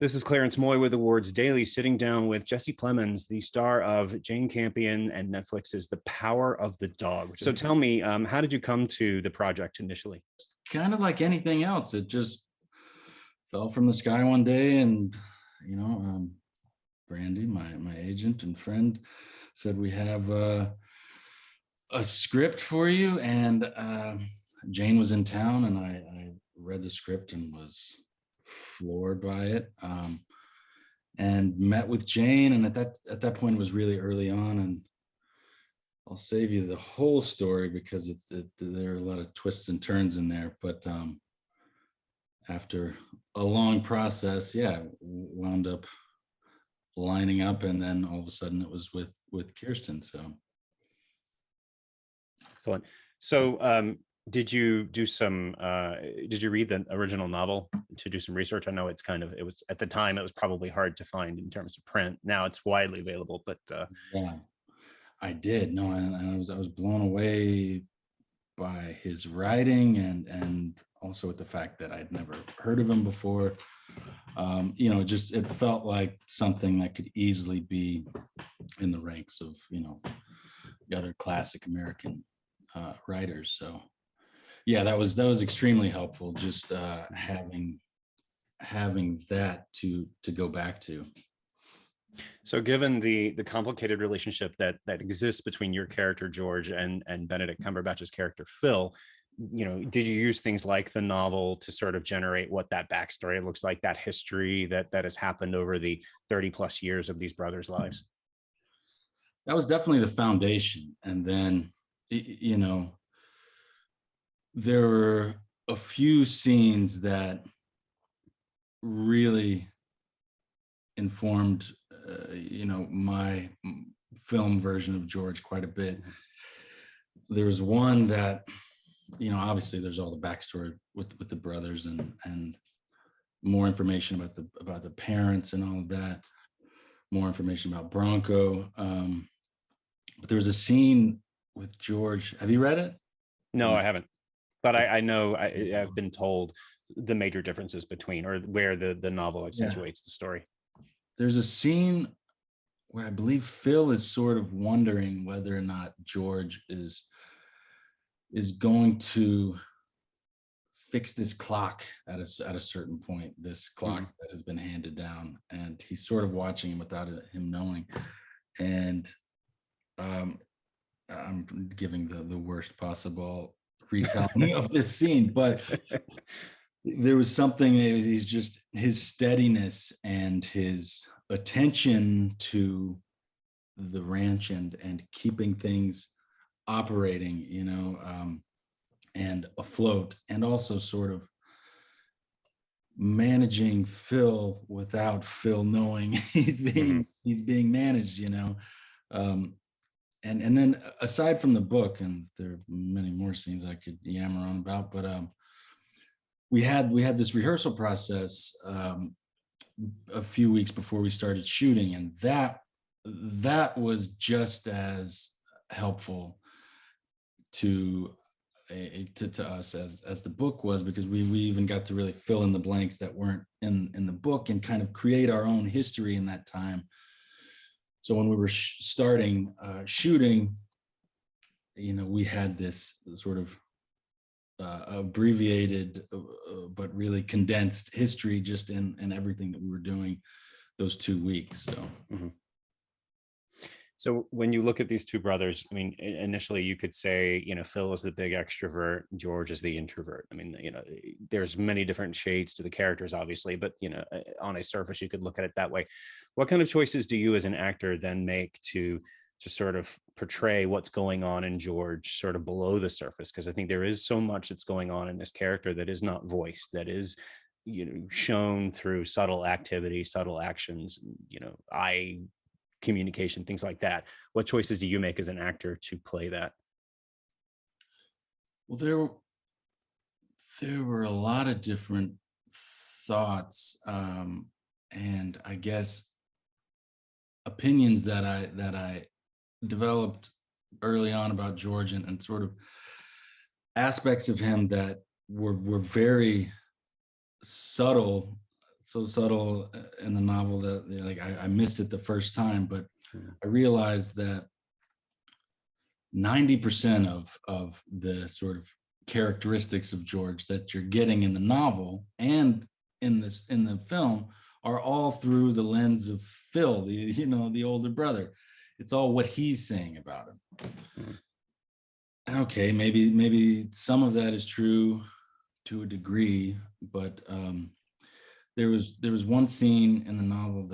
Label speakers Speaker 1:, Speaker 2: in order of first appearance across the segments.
Speaker 1: This is Clarence Moye with Awards Daily, sitting down with Jesse Plemons, the star of Jane Campion and Netflix's The Power of the Dog. So tell me, how did you come to the project initially?
Speaker 2: Kind of like anything else, it just fell from the sky one day, and Brandy, my agent and friend, said we have a script for you, and Jane was in town, and I read the script and was floored by it, and met with Jane, and at that point it was really early on, and I'll save you the whole story because there are a lot of twists and turns in there, but after a long process, wound up lining up, and then all of a sudden it was with Kirsten.
Speaker 1: Excellent. So did you do some did you read the original novel to do some research? I know it was at the time it was probably hard to find in terms of print. Now it's widely available, but
Speaker 2: yeah, I did. No, and I was blown away by his writing, and also with the fact that I'd never heard of him before. It felt like something that could easily be in the ranks of the other classic American writers. So yeah, that was extremely helpful, just having that to go back to.
Speaker 1: So given the complicated relationship that exists between your character George and Benedict Cumberbatch's character Phil, did you use things like the novel to sort of generate what that backstory looks like, that history that has happened over the 30 plus years of these brothers' lives?
Speaker 2: That was definitely the foundation, and then there were a few scenes that really informed my film version of George quite a bit. There was one that obviously there's all the backstory with the brothers and more information about the parents and all of that, more information about Bronco, but there was a scene with George. Have you read it?
Speaker 1: No, I haven't, but I know I've been told the major differences between, or where the novel accentuates the story.
Speaker 2: There's a scene where I believe Phil is sort of wondering whether or not George is going to fix this clock at a certain point, this clock that has been handed down, and he's sort of watching him without him knowing. And I'm giving the worst possible retelling of this scene, but there was something that he's just, his steadiness and his attention to the ranch and keeping things operating, and afloat, and also sort of managing Phil without Phil knowing he's being managed, and then aside from the book, and there are many more scenes I could yammer on about, but we had this rehearsal process a few weeks before we started shooting, and that was just as helpful to us as the book was, because we even got to really fill in the blanks that weren't in the book and kind of create our own history in that time. So when we were starting shooting, we had this sort of abbreviated but really condensed history just in everything that we were doing those 2 weeks. So
Speaker 1: So when you look at these two brothers, I mean, initially you could say, Phil is the big extrovert, George is the introvert. I mean, there's many different shades to the characters, obviously, but, on a surface, you could look at it that way. What kind of choices do you as an actor then make to sort of portray what's going on in George sort of below the surface? Because I think there is so much that's going on in this character that is not voiced, that is, shown through subtle activity, subtle actions, eye communication, things like that. What choices do you make as an actor to play that?
Speaker 2: Well, there were a lot of different thoughts, and I guess opinions that I developed early on about George, and sort of aspects of him that were very subtle so subtle in the novel that like I missed it the first time, but
Speaker 1: Mm.
Speaker 2: I realized that 90% of the sort of characteristics of George that you're getting in the novel and in the film are all through the lens of Phil, the older brother. It's all what he's saying about him.
Speaker 1: Mm.
Speaker 2: Okay, maybe some of that is true to a degree, but there was one scene in the novel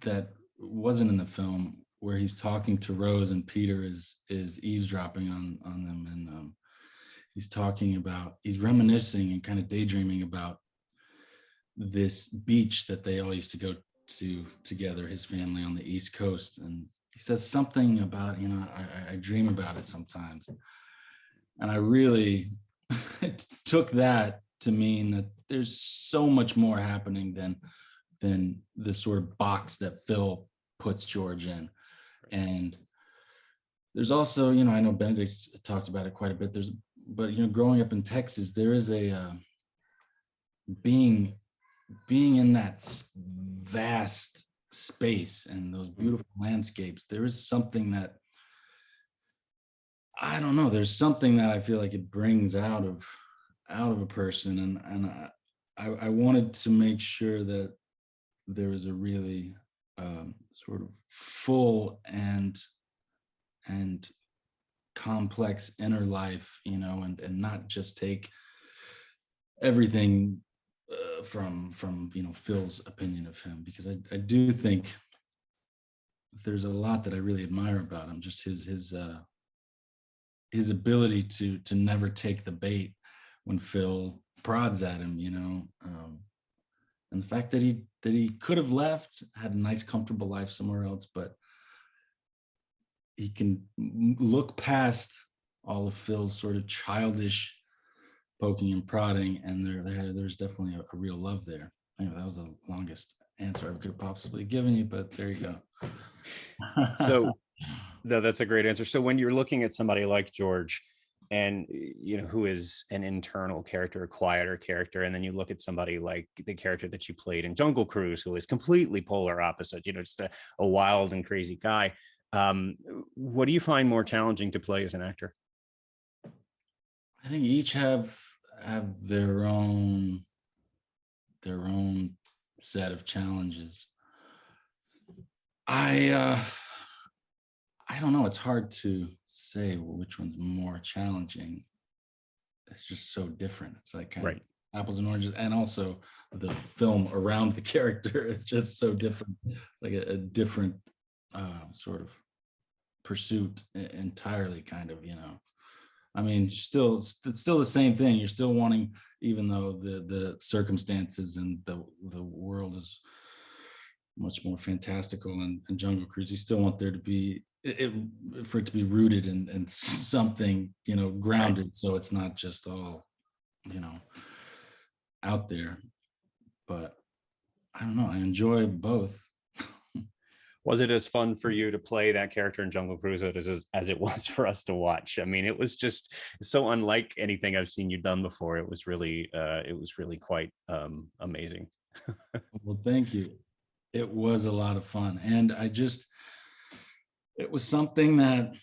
Speaker 2: that wasn't in the film, where he's talking to Rose and Peter is eavesdropping on them, and he's reminiscing and kind of daydreaming about this beach that they all used to go to together, his family on the East Coast. And he says something about, I dream about it sometimes. And I really took that to mean that there's so much more happening than the sort of box that Phil puts George in. And there's also, I know Benedict talked about it quite a bit. But growing up in Texas, there is a being in that vast space and those beautiful landscapes. There is something that, I don't know, there's something that I feel like it brings out of a person, and I wanted to make sure that there was a really sort of full and complex inner life, and not just take everything from Phil's opinion of him, because I do think there's a lot that I really admire about him, just his ability to never take the bait when Phil prods at him, and the fact that he could have left, had a nice comfortable life somewhere else, but he can look past all of Phil's sort of childish poking and prodding, and there's definitely a real love there. Anyway, that was the longest answer I could have possibly given you, but there you go.
Speaker 1: So that's a great answer. So when you're looking at somebody like George, and who is an internal character, a quieter character, and then you look at somebody like the character that you played in Jungle Cruise, who is completely polar opposite, just a wild and crazy guy. What do you find more challenging to play as an actor?
Speaker 2: I think each have their own set of challenges. I don't know. It's hard to say which one's more challenging. It's just so different. It's like kind of apples and oranges, and also the film around the character. It's just so different, like a different sort of pursuit entirely, kind of. I mean, it's still the same thing. You're still wanting, even though the circumstances and the world is much more fantastical in Jungle Cruise, you still want there to be for it to be rooted in something, grounded, so it's not just all, out there. But I don't know, I enjoy both.
Speaker 1: Was it as fun for you to play that character in Jungle Cruise as it was for us to watch? I mean, it was just so unlike anything I've seen you done before. It was really quite amazing.
Speaker 2: Well, thank you. It was a lot of fun, and it was something that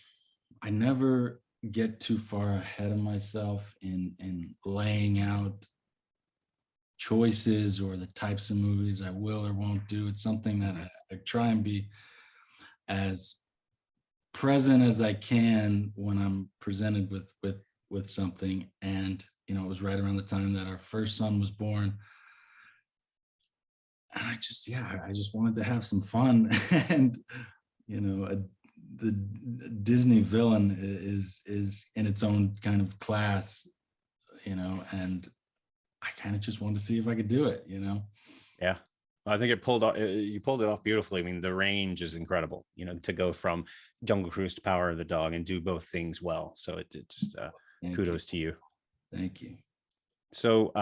Speaker 2: I never get too far ahead of myself in laying out choices or the types of movies I will or won't do. It's something that I try and be as present as I can when I'm presented with something. And it was right around the time that our first son was born, and I just wanted to have some fun. And the Disney villain is in its own kind of class, and I kind of just wanted to see if I could do it,
Speaker 1: Yeah, I think you pulled it off beautifully. I mean, the range is incredible, to go from Jungle Cruise to Power of the Dog and do both things well. So it just kudos to you.
Speaker 2: Thank you.
Speaker 1: So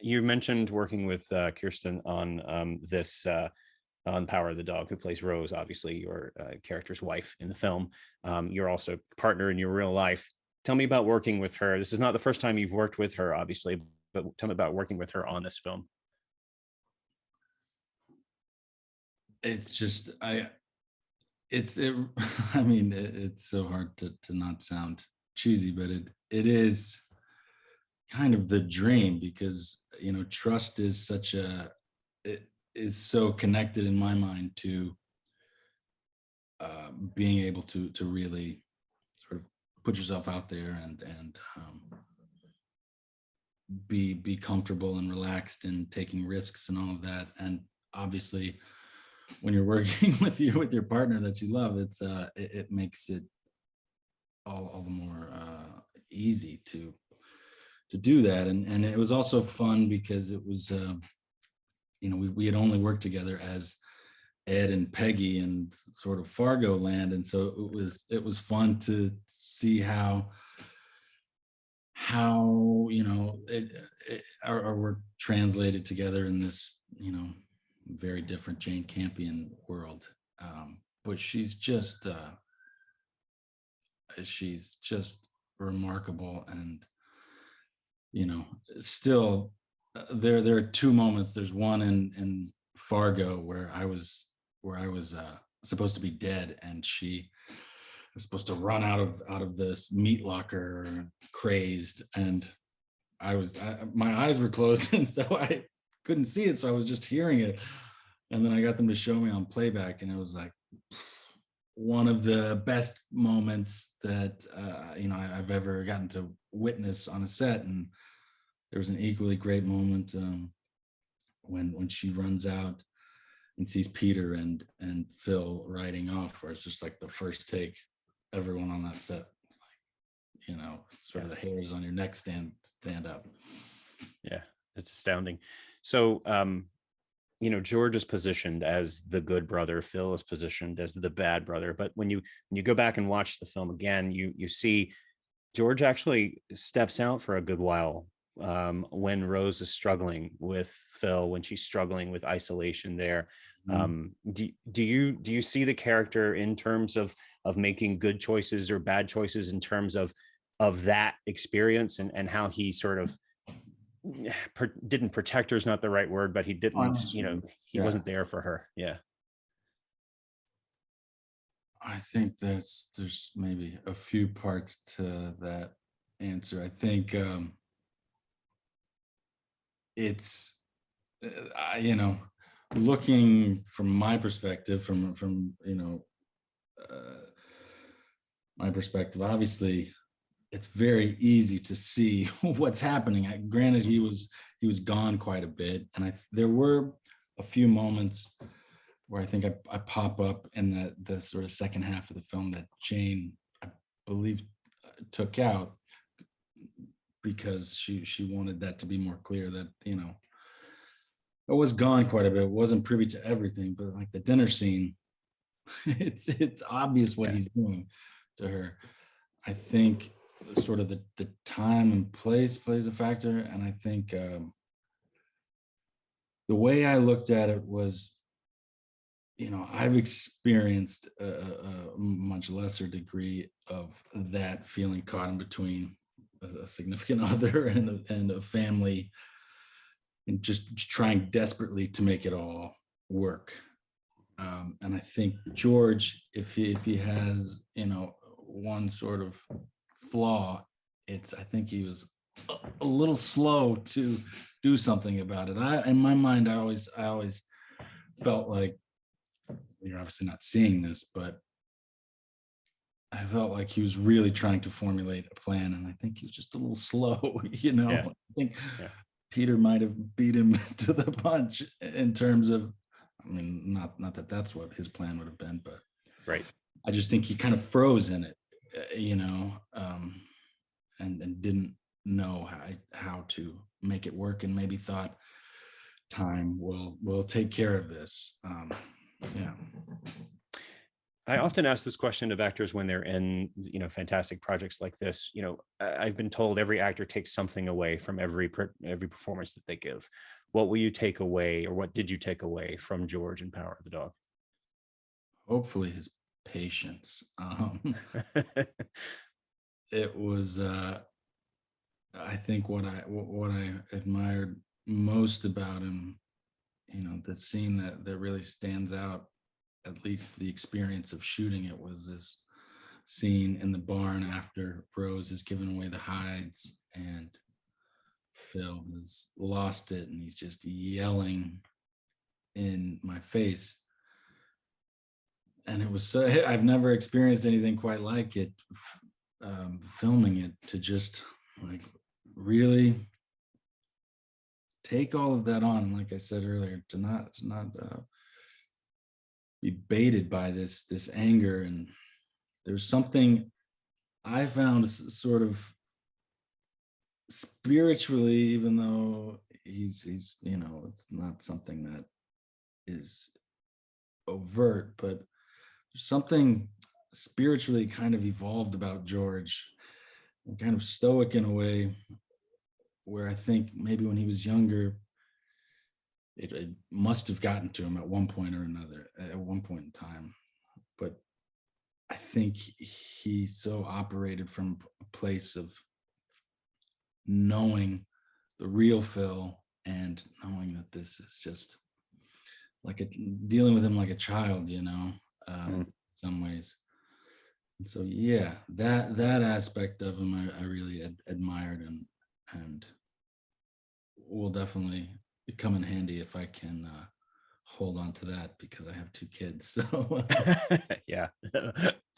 Speaker 1: you mentioned working with Kirsten on this on Power of the Dog, who plays Rose, obviously your character's wife in the film. You're also a partner in your real life. Tell me about working with her. This is not the first time you've worked with her, obviously, but tell me about working with her on this film.
Speaker 2: it's just it I mean, it's so hard to not sound cheesy, but it is kind of the dream, because trust is such a it is so connected in my mind to being able to really sort of put yourself out there and be comfortable and relaxed and taking risks and all of that. And obviously, when you're working with your partner that you love, it makes it all the more easy to do that. And it was also fun because it was we had only worked together as Ed and Peggy in sort of Fargo land, and so it was fun to see how our work translated together in this very different Jane Campion world. But she's just remarkable. And still, there are two moments. There's one in Fargo where I was supposed to be dead, and she was supposed to run out of this meat locker crazed, and my eyes were closed, and so I couldn't see it, so I was just hearing it. And then I got them to show me on playback, and it was like one of the best moments that I've ever gotten to witness on a set. And there was an equally great moment when she runs out and sees Peter and Phil riding off, where it's just like the first take. Everyone on that set, sort of the hairs on your neck stand up.
Speaker 1: Yeah, it's astounding. So George is positioned as the good brother, Phil is positioned as the bad brother. But when you go back and watch the film again, you see George actually steps out for a good while when Rose is struggling with Phil, when she's struggling with isolation there. Do you see the character in terms of making good choices or bad choices, in terms of that experience, and how he sort of didn't protect her is not the right word, but he didn't, he wasn't there for her. Yeah.
Speaker 2: I think there's maybe a few parts to that answer. I think it's looking from my perspective, from my perspective, obviously it's very easy to see what's happening. Granted, he was gone quite a bit, and there were a few moments where I think I pop up in the sort of second half of the film that Jane, I believe, took out, because she wanted that to be more clear that I was gone quite a bit, wasn't privy to everything. But like the dinner scene, it's obvious what he's doing to her. I think sort of the time and place plays a factor. And I think the way I looked at it was, I've experienced a much lesser degree of that, feeling caught in between a significant other and a family, and just trying desperately to make it all work. And I think George, if he has one sort of flaw, I think he was a little slow to do something about it. In my mind, I always felt like, you're obviously not seeing this, but I felt like he was really trying to formulate a plan, and I think he was just a little slow. I think Peter might have beat him to the punch in terms of, I mean, not that that's what his plan would have been, but
Speaker 1: right.
Speaker 2: I just think he kind of froze in it, and didn't know how to make it work, and maybe thought time will take care of this.
Speaker 1: I often ask this question of actors when they're in, fantastic projects like this. I've been told every actor takes something away from every performance that they give. What will you take away, or what did you take away from George in Power of the Dog?
Speaker 2: Hopefully his patience. It was, I think what I admired most about him, the scene that really stands out at least the experience of shooting it, was this scene in the barn after Rose has given away the hides and Phil has lost it, and he's just yelling in my face. And it was so, I've never experienced anything quite like it, filming it, to just like really take all of that on. And like I said earlier, to not be baited by this anger. And there's something I found sort of spiritually, even though he's it's not something that is overt, but there's something spiritually kind of evolved about George, and kind of stoic in a way, where I think maybe when he was younger, it must have gotten to him at one point or another, at one point in time. But I think he so operated from a place of knowing the real Phil, and knowing that this is just like dealing with him like a child, in some ways. And so, yeah, that aspect of him, I really admired, and will definitely come in handy if I can hold on to that, because I have 2 kids. So
Speaker 1: yeah,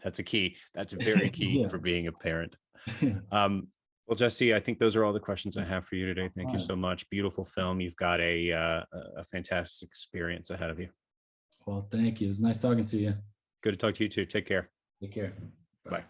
Speaker 1: that's a key. That's very key
Speaker 2: yeah.
Speaker 1: for being a parent. Well, Jesse, I think those are all the questions I have for you today. Thank you so much. Beautiful film. You've got a fantastic experience ahead of you.
Speaker 2: Well, thank you. It was nice talking to you.
Speaker 1: Good to talk to you too. Take care.
Speaker 2: Take care.
Speaker 1: Bye.